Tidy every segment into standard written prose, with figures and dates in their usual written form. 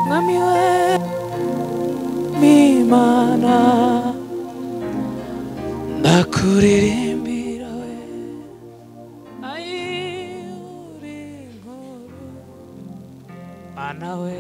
Ngamiwe mimana ndakuririmbira we ai uri nkuru mana we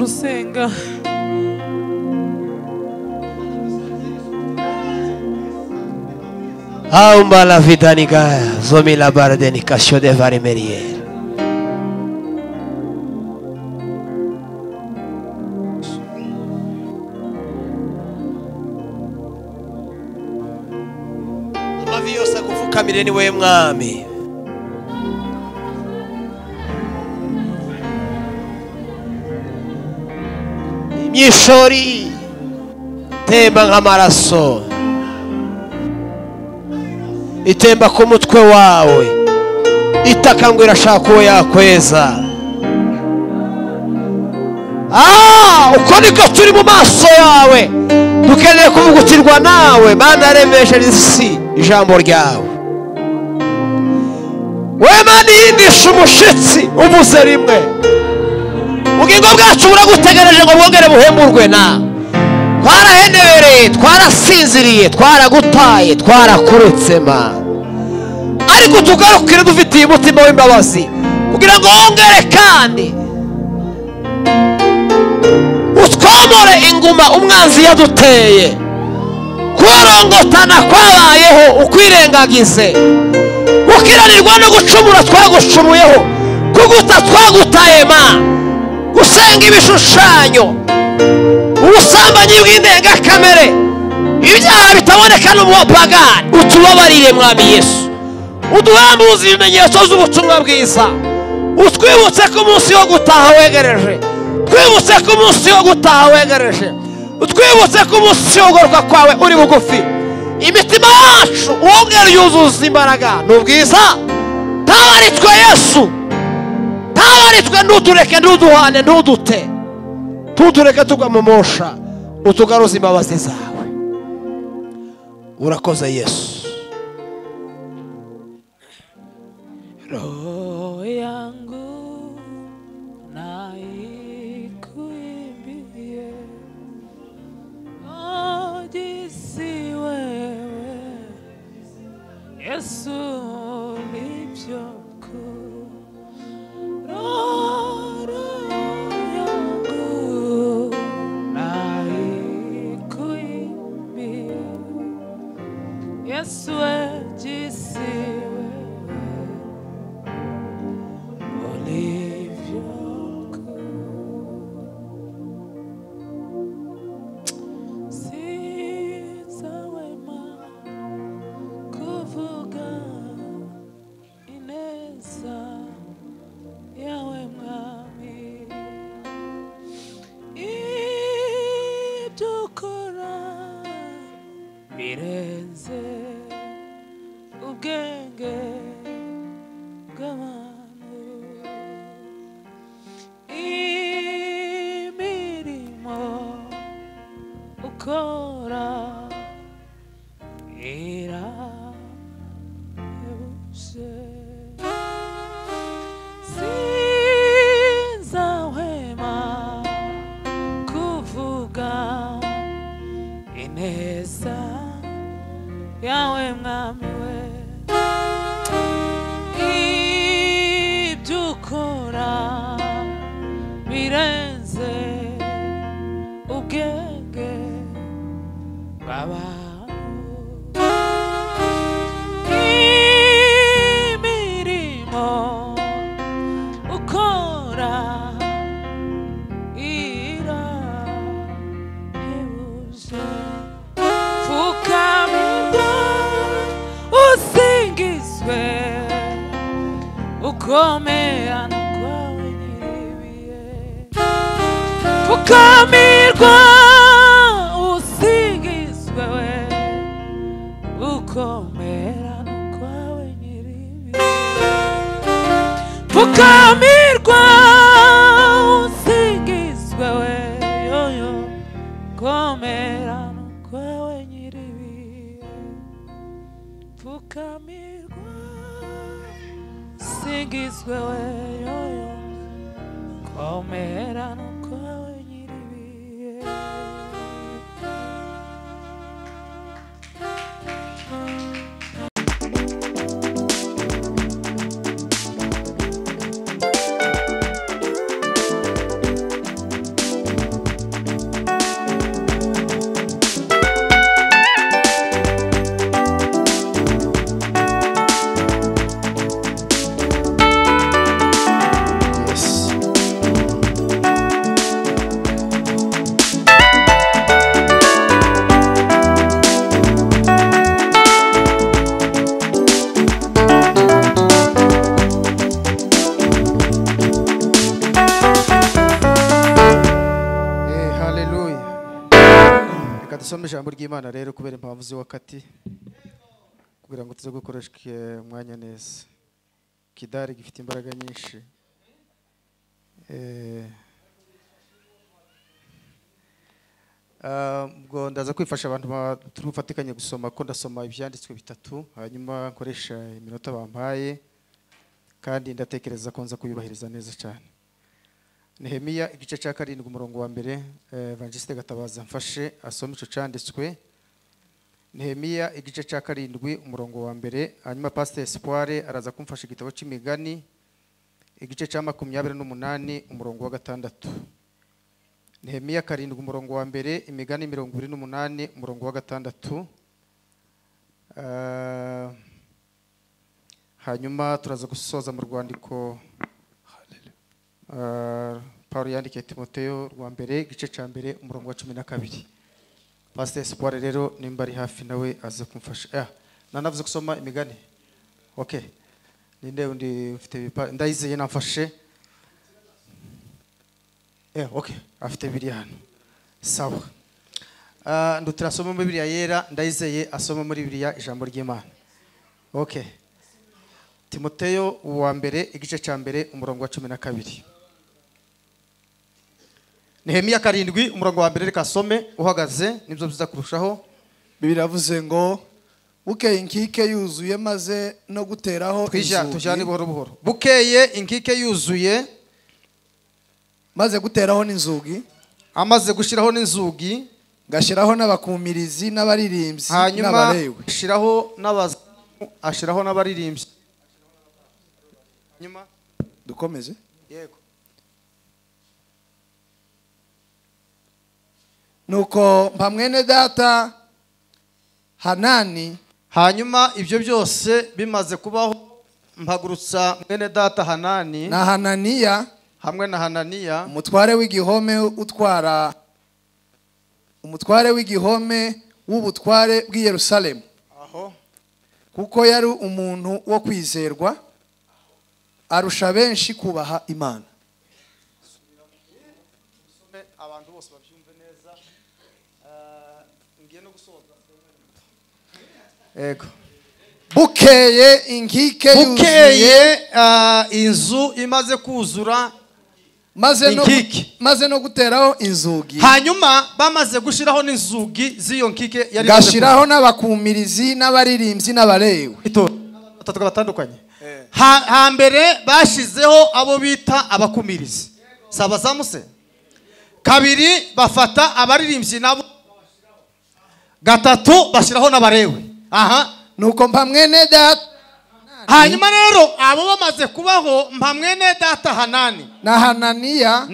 Usenga Aumba la vida niga zomi la barde ni kasho de vari merier Amavi yose akufukamire ni we mwami Imyishori temba nk'amaraso itemba ku mutwe wawe itaka ngo irashaka uwo yakweza uko niko turi mu maso yawe dukeneye kuvugutirwa nawe Mana yaremeshe isi ijambo ryawe we Mana yindisha umushitsi uvuze rimwe ubugingo bwacu buragutegereje ngo bwongere buhemurwe na twarahenebereye twarasinziriye twaragutaye twarakuretse ma ariko tugarukire dufitiye umutima w'imbabazi kugira ngo wongere kandi utwomore inguma umwanzi yaduteye kurongotana kwabayeho ukwirengagize gukiranirwa no gucumura twagucumuyeho kuguta twagutaye ma gusenga ibishushanyo ubusambanyi bw'indengakamere ibyaha bitaboneka n'umupagani utubabarire mwami Yesu uduhambuze ibimenyetso z'ubutumwa bwiza utwibutse ko umunsi wo gutaha wegereje twibutse ko umunsi wo gutaha wegereje utwibutse ko umunsi wo kugaruka kwawe uri bugufi imitima yacu wongera yuzuza imbaraga n'ubwiza tabaritwe Yesu tabaritwe ntutureke ntuduhane ntudute tutureke tugwa mu mosha utugaruza imbabazi zawe urakoze Yesu roho yangu naikuimbie jinsi wewe Yesu ulivyo mkuu roho yangu naikuimbie Yesu jinsi Ukomeye kwawe nyiribiye Fukamirwa usingizwe we Ukomera kwawe nyiribiye Fukamirwa usingizwe we Yoyo Komera kwawe nyiribiye Fukamirwa singizwe we yoyo komera kwawe nyiribiye dusome ijambo ry'Imana rero kubera impamvu z'wakati kugira ngo tuze gukoresha umwanya neza kidari gifite imbaraga nyinshi ubwo ndaza kwifasha abantu turufatikanye gusoma ko ndasoma ibyanditswe bitatu hanyuma nkoresha iminota bampaye kandi ndatekereza ko nza kuyubahiriza neza cyane Nehemiya igice cya 7 umurongo wa mbere Evangeliste Gatabaza mfashe asoma ico cyanditswe Nehemiya igice cya 7 umurongo wa mbere hanyuma Pastor Espoir araza kumfasha igitabo cy'imigani igice cya 28 umurongo wa 6 Nehemiya 7 umurongo wa mbere imigani 28 umurongo wa 6 hanyuma turaza gusoza mu rwandiko Paulo yandikiye Timoteyo rwa mbere igice cya mbere umurongo wa 12 Pastor Espoir rero nimba ari hafi nawe aza kumfasha nanavuze gusoma imigani okay ninde undi ufite ndayizeye namfashe okay afite biri hano sawa Ndutira asoma muri Bibiliya yera, Ndayizeye asoma muri Bibiliya ijambo ry'Imana. Okay. Timoteyo wa mbere igice cya mbere umurongo wa 12. Nehemiya 7 umurongo wa mbere reka some uhagaze nibyo byiza kurushaho. Bibiliya yavuze ngo bukeye inkike yuzuye maze no guteraho tujyane buhoro buhoro. Bukeye inkike yuzuye maze guteraho n'inzugi, amaze gushiraho n'inzugi, gashiraho n'abakumirizi n'abaririmbyi n'abalewi, ashiraho n'abaririmbyi. Nyuma dukomeze. Yego. Nuko mpa mwene data Hanani, hanyuma ibyo byose bimaze kubaho mpagurutsa mwene data Hanani na Hananiya hamwe na Hananiya umutware w'igihome w'ubutware bw'i Yerusalemu, aho kuko yari umuntu wo kwizerwa arusha benshi kubaha Imana. Abantu bose babyumve neza. Ngiye no gusoza. Yego. Bukeye inkike yuzuye, inzu imaze kuzura, maze no guteraho inzugi, hanyuma bamaze gushiraho n'inzugi z'iyo nkike yari gashiraho n'abakumirizi n'abaririmbyi n'abalewi. Batatu batandukanye. Hambere bashizeho abo bita abakumirizi, sabazamuse. Kabiri bafata abaririmbyi nabo, gatatu bashiraho n'abalewi. Aha, nuko mpa mwene data, hanyuma rero abo bamaze kubaho mpa mwene data Hanani na Hananiya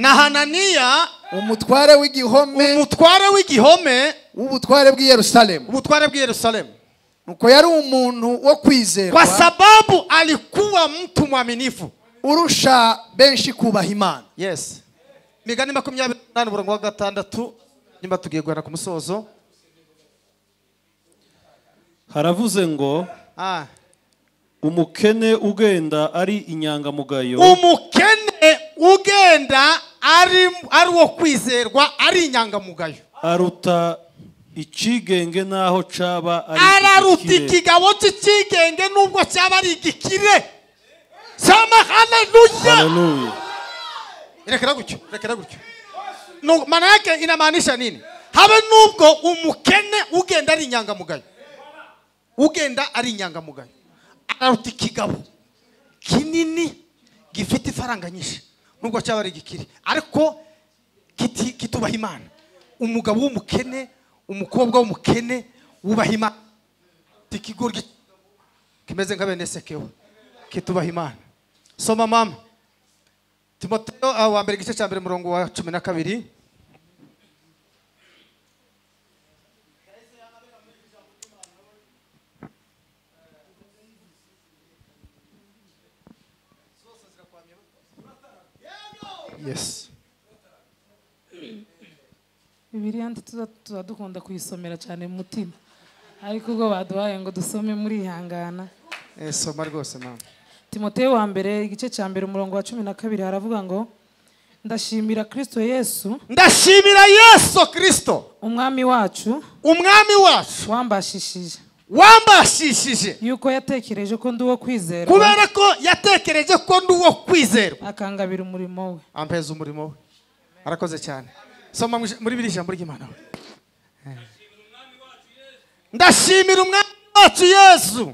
umutware w'igihome w'ubutware bw'i Yerusalemu, nuko yari umuntu wo kwizerwa, kwa sababu alikuwa mtu mwaminifu, urusha benshi kubaha Imana. Yes. Migani 28 umurongo wa 6 nyuma tugiye guhera ku musozo. Haravuze ngo umukene ugenda ari inyangamugayo, umukene ugenda ari wo kwizerwa ari inyangamugayo, aruta ikigenge naho caba araruta ikigabo cy'ikigenge nubwo cyaba ari igikire. Sama haleluya. Rekera gutyo. No, maana yake inamaanisha nini? Habe nubwo umukene ugenda ari inyangamugayo, araruta ikigabo kinini gifite ifaranga nyinshi nubwo cyaba ari igikire ariko kitubaha Imana. Umugabo w'umukene, umukobwa w'umukene wubaha Imana, tikigoryi kimeze nka bene Sekewe kitubaha Imana. Soma mama Timoteyo wa mbere igice cya mbere umurongo wa 12. Yes. Bibiliya tuzadukunda kuyisomera cyane mu mutima, ariko ubwo baduhaye ngo dusome muri ihangana. Soma rwose mama. Timoteyo wa mbere igice cya mbere umurongo wa 12 haravuga ngo ndashimira Kristo Yesu, umwami wacu wambashishije yuko yatekereje ko ndi uwo kwizerwa, kubera ko yatekereje ko ndi uwo kwizerwa akangabira umurimo we, ampeza umurimo we. Arakoze cyane. Soma muri biri jambo ry'Imana. Ndashimira umwami wacu Yesu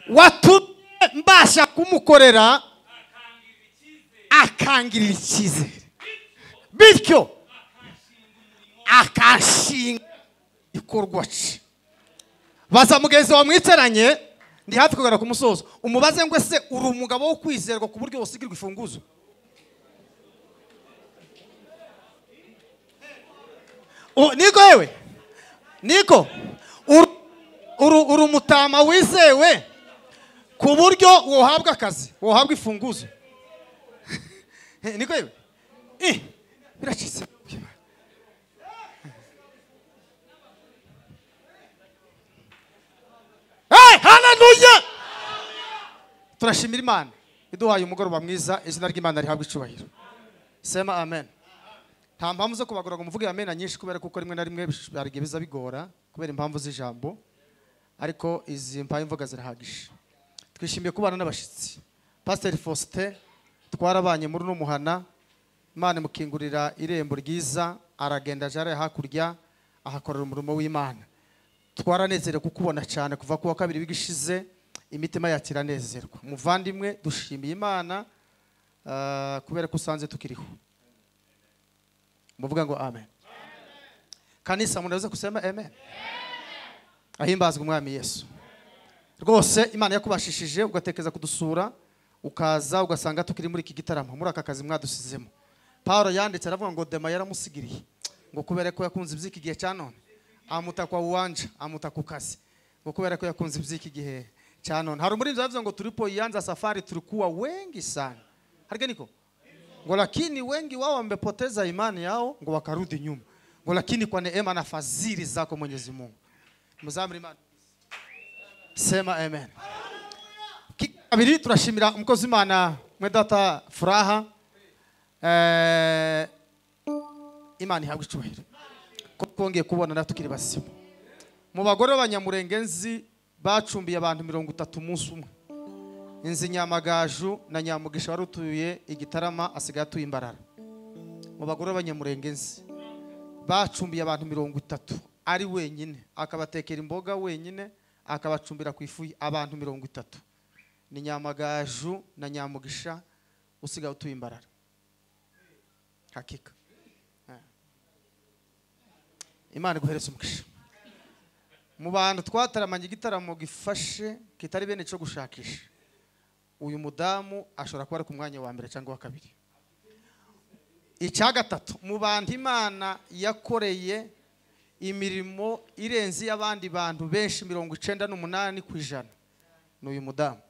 watumye mbasha kumukorera akangirira icyizere, bityo akashinga ikorwa cye. Baza mugenzi wa mwicaranye, ndi hafi kugera ku musozo, umubaze ngo ese uri umugabo wo kwizerwa ku buryo usigirwa ifunguzo? Niko yewe, niko uri umutama wizewe ku buryo wohabwa akazi, wohabwa ifunguzo. Niko yewe, biracitse. Haleluya. Turashimira Imana iduhaye umugoroba mwiza, izina ry'Imana rihabwa icubahiro. Sema amen. nta mpamvu zo kubagora ngo muvuge amena nyinshi kubera kuko rimwe na rimwe barigiye biza bigora kubera impamvu z'ijambo ariko izi mpamvu zirahagije. Twishimiye kubana n'abashitsi. Pastor Faustin twarabanye muri no muhana, Imana mukingurira irembo ryiza, aragenda jare hakurya ahakorera umurimo w'Imana. Twaranezerewe kukubona cyane kuva kuwa kabiri bigishize, imitima yacu iranezerwa. Muvandimwe dushimiye Imana kubera ko usanze tukiriho. Muvuga ngo amen. Kanisa munaweza kusema amen. Ahimbazwe umwami Yesu. Rwose Imana yakubashishije ugatekeza kudusura, ukaza ugasanga tukiri muri iki gitaramo, muri aka kazi mwadusizemo. Paulo yanditse aravuga ngo Dema yaramusigiriye ngo kubera ko yakunze iby'iki gihe cya none amuta kwa uwanja amuta ku kazi ngo kubera ko yakunze iby'iki gihe cya none. Hari umurinzi yavuze ngo tulipoianza safari tulikuwa wengi sana. Harige niko ngo lakini wengi wao wamepoteza imani yao ngo wakarudi nyuma ngo lakini kwa neema na fadhili zako Mwenyezi Mungu. Muzamri Imana. Sema amen. Kabiri turashimira umukozi Imana Mwedata Furaha. Imana ihabwe icyubahiro ko twongeye kubona na tukiri basimo. Mu bagore b'Abanyamurenge bacumbiye abantu 30 umunsi umwe. Inzi Nyamagaju na Nyamugisha warutuye igitarama asigaye atuye Imbarara. Mu bagore b'Abanyamurenge bacumbiye abantu 30 ari wenyine, akabatekera imboga wenyine, akabacumbira ku ifu abantu 30. Ni Nyamagaju na Nyamugisha usigaye utuye Imbarara. Hakika Imana guhereza umugisha. Mu bantu twataramanye igitaramo gifashe kitari bene cyo gushakisha, uyu mudamu ashobora kuba ari ku mwanya wa mbere cyangwa wa kabiri. Icya gatatu, mu bantu Imana yakoreye imirimo irenze y'abandi bantu benshi 98% n'uyu mudamu.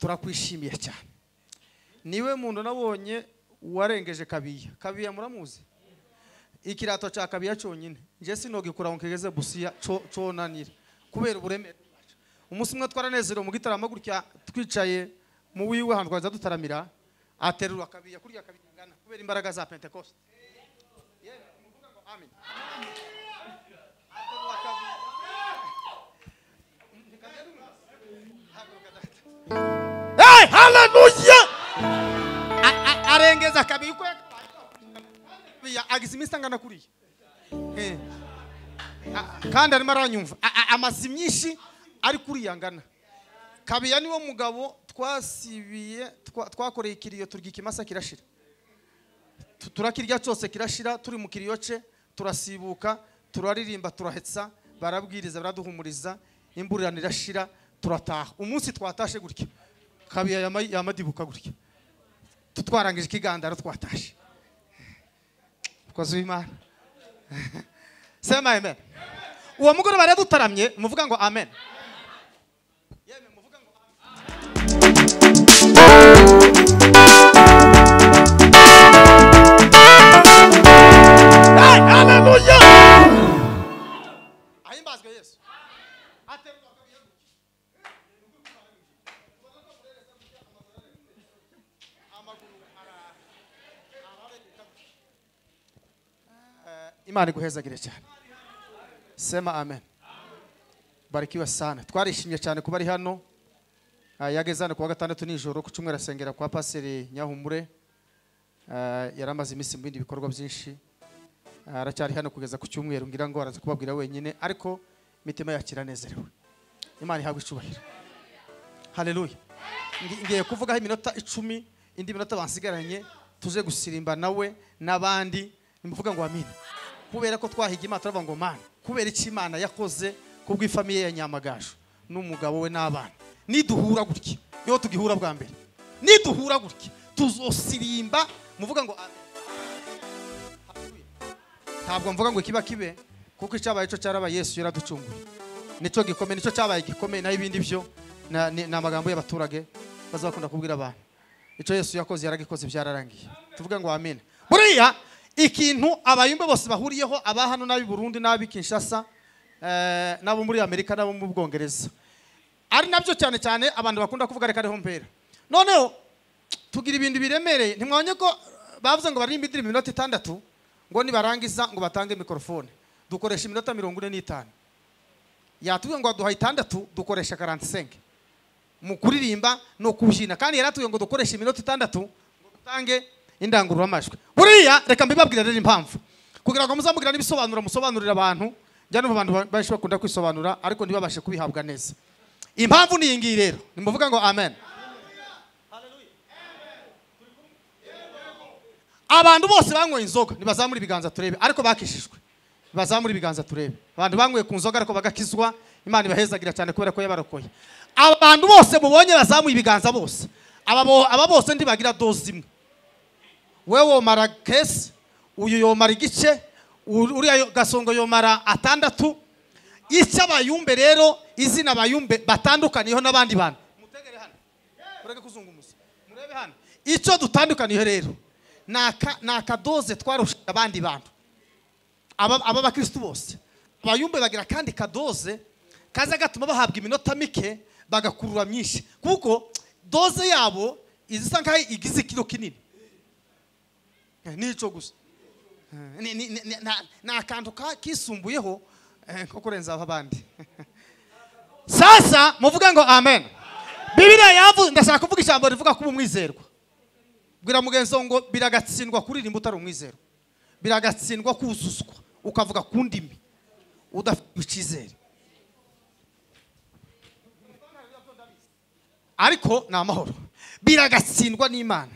Turakwishimiye cyane. Niwe muntu nabonye warengeje Kabiya muramuzi. Ikirato cya Kabiya cyonyine nje sinogikura ngo kigeze busiya conanira kubera uburemere. Umunsi mwe twaranezerewe mu gitaramo gutya twicaye mu wiwe hantu twaza dutaramira aterura Kabiya kurya Kabiya ngana kubera imbaraga za Pentecost. Muvuga ngo amen. Hey, hallelujah! Arengeza Kabiya uko agize iminsi angana kuriya. Kandi arimo aranyumva amazi myinshi ari kuriya ngana. Kabiya niwo mugabo twasibiye twakoreye ikiriyo turya ikimasa kirashira. Turakirya cyose kirashira, turi mu kiriyo ce turasibuka, turaririmba, turahetsa, barabwiriza, baraduhumuriza, imburirana irashira, turataha. Umunsi twatashe gutya Kabiya yamadibuka gutya tutwarangije ikigandaro twatashe. Kozi Imana. Sema amen. Uwo mugore bari dutaramye muvuga ngo amen. Yeme muvuga ngo amen. Hallelujah. Ahimbazwe Yesu. Imana iguhezagire cyane. Sema amen. Barikiwa sana. Twarishimye cyane kuba ari hano. Yagezana kuwa gatandatu nijoro ku cyumweru asengera kwa Paseri Nyahumure. Yaramaze iminsi mu bindi bikorwa byinshi. Aracyari hano kugeza ku cyumweru ngira ngo araza kubabwira wenyine ariko mitima yakira nezerewe. Imana ihabwe icyubahiro. Haleluya. Ngiye kuvugaho iminota 10 indi minota bansigaranye tuje gusirimba nawe nabandi nimuvuga ngo amina. Kubera ko twahiga Imana turavuga ngo Mana kubera iki Imana yakoze kubw'ifamiye ya Nyamagaju n'umugabo we n'abana. Niduhura gutya niho tugihura bwa mbere. Niduhura gutya tuzosirimba muvuga ngo amen. Ntabwo mvuga ngo kiba kibe kuko icyabaye cyo cyarabaye Yesu yaraducunguye. Nico gikomeye nico cyabaye gikomeye na ibindi byo na magambo y'abaturage bazakunda kubwira abantu. Ico Yesu yakoze yaragikoze byararangiye. Tuvuga ngo amen. Buriya ikintu abayumbe bose bahuriyeho aba hano nabi Burundi nabi Kinshasa nabo muri Amerika nabo mu Bwongereza ari nabyo cyane cyane abantu bakunda kuvuga reka ariho mpera. Noneho tugira ibintu biremereye, ntimwonye ko bavuze ngo baririmbe indirimbo iminota 6 ngo nibarangiza ngo batange mikrofone. Dukoresha iminota 45. Yatubwiye ngo duhaye 6 dukoresha 45. Mu kuririmba no kubyina kandi yaratubwiye ngo dukoresha iminota 6 ngo dutange indangurura amajwi. Buriya reka mbibabwire rero impamvu. Kugira ngo muzamugira n'ibisobanuro musobanurira abantu, njyana abantu benshi bakunda kwisobanura ariko ntibabashe kubihabwa neza. Impamvu ni iyi rero, nimuvuga ngo amen. Abantu bose banyweye inzoga nibazamura ibiganza turebe ariko bakishijwe. Bazamura ibiganza turebe. Abantu banyweye ku nzoga ariko bagakizwa, Imana ibahezagira cyane kubera ko yabarokoye. Abantu bose mubonye bazamuye ibiganza bose. Aba bose ndibagira doze imwe. Wewe mara kesi, uyu yomara igice, uriya gasongo yomara 6. Icyabayumbe rero izina abayumbe batandukaniyeho n'abandi bantu. Mutegere hano. Mureke kuzungumuza. Murebe hano. Icyo dutandukaniye rero naka doze twarusha abandi bantu. Aba bakristo bose. Abayumbe bagira kandi kadoze kaza gatuma bahabwa iminota mike bagakurura myinshi. Kuko doze yabo izisa nkaho igize ikiro kinini. Nico gusa. Na akantu kisumbuyeho ko kurenza abandi. Sasa muvuga ngo amen. Bibiliya yavuze ndashaka kuvuga ijambo rivuga ko umwizerwa. Bwira mugenzo ngo biragatsindwa kuririmba utari umwizero. Biragatsindwa kuzuzwa ukavuga kundimi udafite ikizere. Ariko na amahoro. Biragatsindwa n'Imana.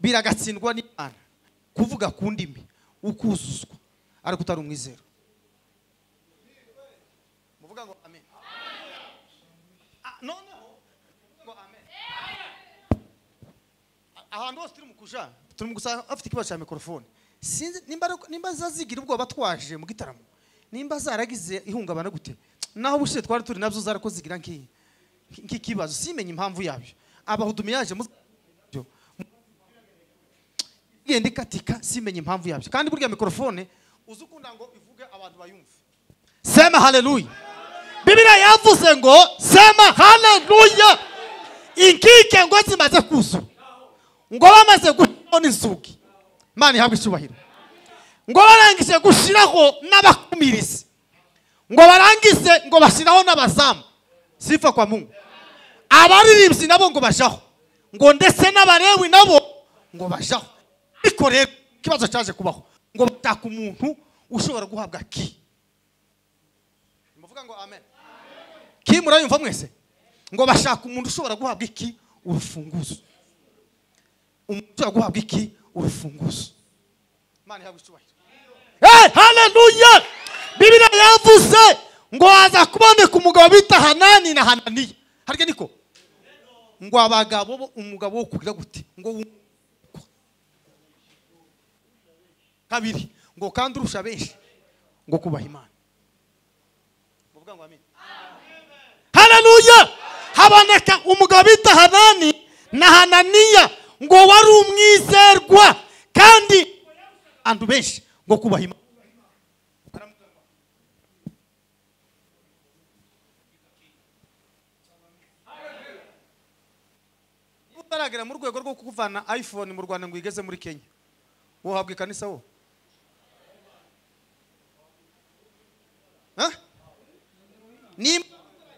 Biragatsindwa n'Imana. Kuvuga kundimi ukuzuzwa ariko utari umwizero. Muvuga ngo amen. Noneho ngo amen. Ahantu hose turi mukuja turi mugusa afite ikibazo cya mikrofone. Sinzi nimba zazigira ubwoba twaje mu gitaramo. Nimba zaragize ihungabana gute. Naho bushe twari turi nabyo zarakoze zigira nk'iki kibazo simenye impamvu yabyo. Abahudumiyaje mu gende katika simenye impamvu yabyo. Kandi burya mikrofone uzukunda ngo ivuge abantu bayumve. Sema haleluya. Bibiliya yavuze ngo sema haleluya. Inkike ngo zimaze kuzu. Ngo bamaze gushona inzugi. Imana ihabwe icyubahiro. Ngo barangije gushiraho n'abakumirizi. Ngo barangize ngo bashiraho n'abazamu. Sifa kwa Mungu. Abaririmbyi nabo ngo bashaho. Ngo ndetse n'abarewi nabo ngo bashaho. Ariko rero kibazo cyaje kubaho. Ngo bataka umuntu ushobora guhabwa ki. Muvuga ngo amen. Ki murayumva mwese? Ngo bashaka umuntu ushobora guhabwa iki urufunguzo. Umuntu ushobora guhabwa iki urufunguzo. Imana ihabwe icyubahiro. Haleluya. Bibiliya yavuze ngo aza kuboneka umugabo bita Hanani na Hananiya. Harya niko? Ngo abagabo umugabo wo kugira gute? Ngo kabiri ngo kandi urusha benshi ngo kubaha Imana. Muvuga ngo amen. Haleluya. Haboneka umugabo bita Hanani na Hananiya ngo wari umwizerwa kandi andu benshi ngo kubaha Imana. Utaragera mu rwego rwo kuvana iPhone mu Rwanda ngo igeze muri Kenya. Wohabwa ikanisa wo? Ni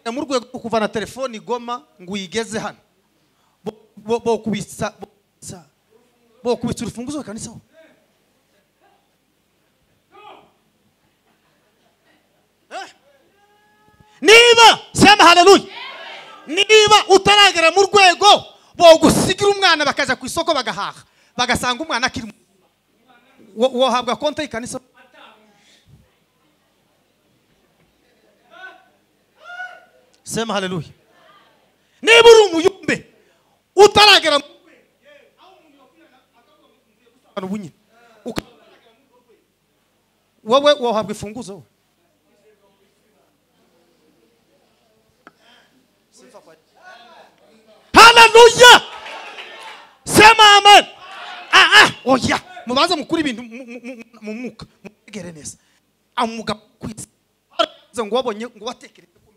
mu rwego rwo kuvana telefone Goma ngo igeze hano. Bo kubitsa urufunguzo ikanisa wo? Niba sema haleluya. Niba utaragera mu rwego bo gusigira umwana bakaja ku isoko bagahaha bagasanga umwana akiri wohabwa konta ikanisa. Sema haleluya. Niba uri umuyumbe utaragera wowe wohabwa ifunguzo. Haleluya. Sema amen. Oya mubaza mukuri ibintu mu mwuka mugere neza. Amuga kwiza ngo wabonye ngo watekereze ko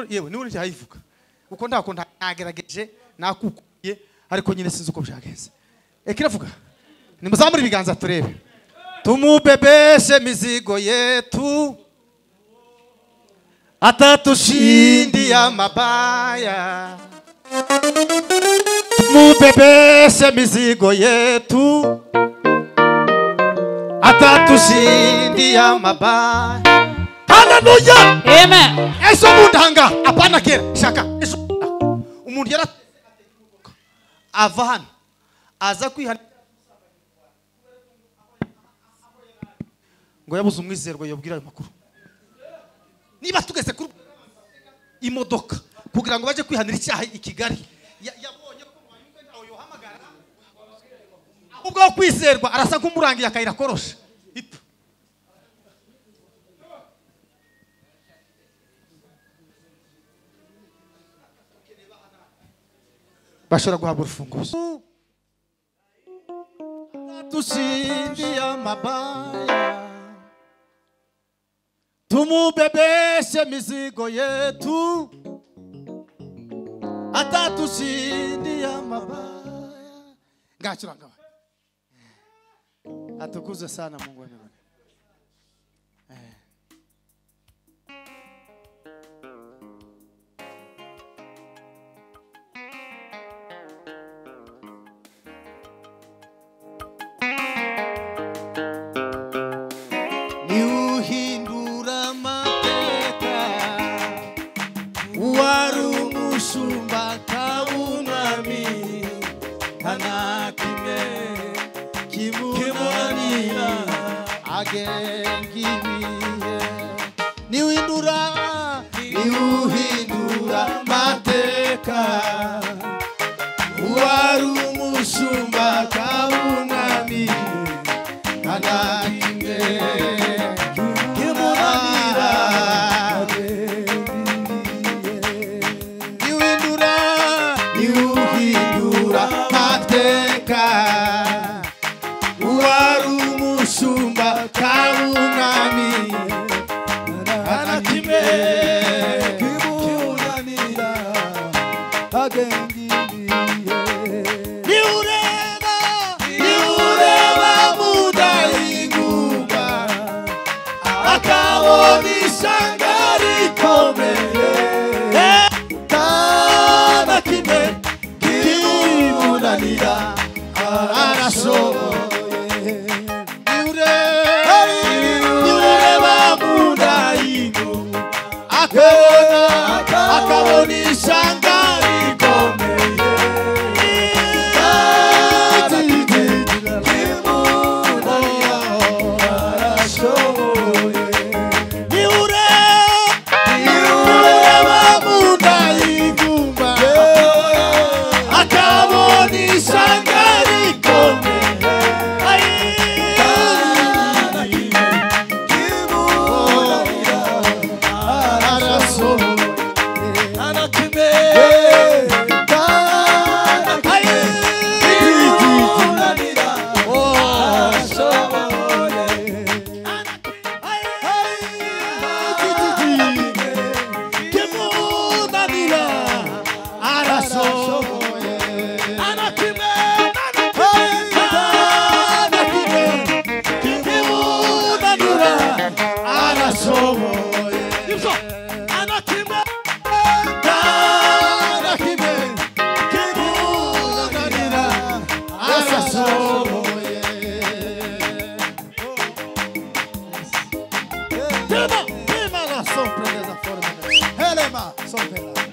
yewe niwe ntihayivuga uko ndako ntagerageje nakukuye ariko nyine sinzi uko byagenze iravuga nimuzamure ibiganza turebe tumubebeshe mizigo yetu atatushindi mabaya tumubebeshe mizigo yetu atatushindi mabaya. Hallelujah. Amen. Eso mundanga apana kera shaka eso umuntu yara ava hano aza kwihana ngo yabuze umwizerwa yobwira ayo makuru niba tugeze kuri imodoka kugira ngo baje kwihanira icyaha i Kigali yabonye ko mwanyuke ntawe yohamagara ubwo kwizerwa arasa nk'umurangi yakayira korosha bashobora guhabwa urufunguzo tushindia mabaya tumubebeshe mizigo yetu atatushindia mabaya ngachuranga atukuze sana Mungu wewe. Niuhindura mateka wari umushumba kabunami anakimwe kimunanira niuhindura mateka wari umushumba kabunami niureba mudahinguka akabona ishyanga rikomeye nta kimwe kimunanira arashoboye niureba mudahinguka akabona ishyanga Elema, sorpresa forma. Elema, sorpresa.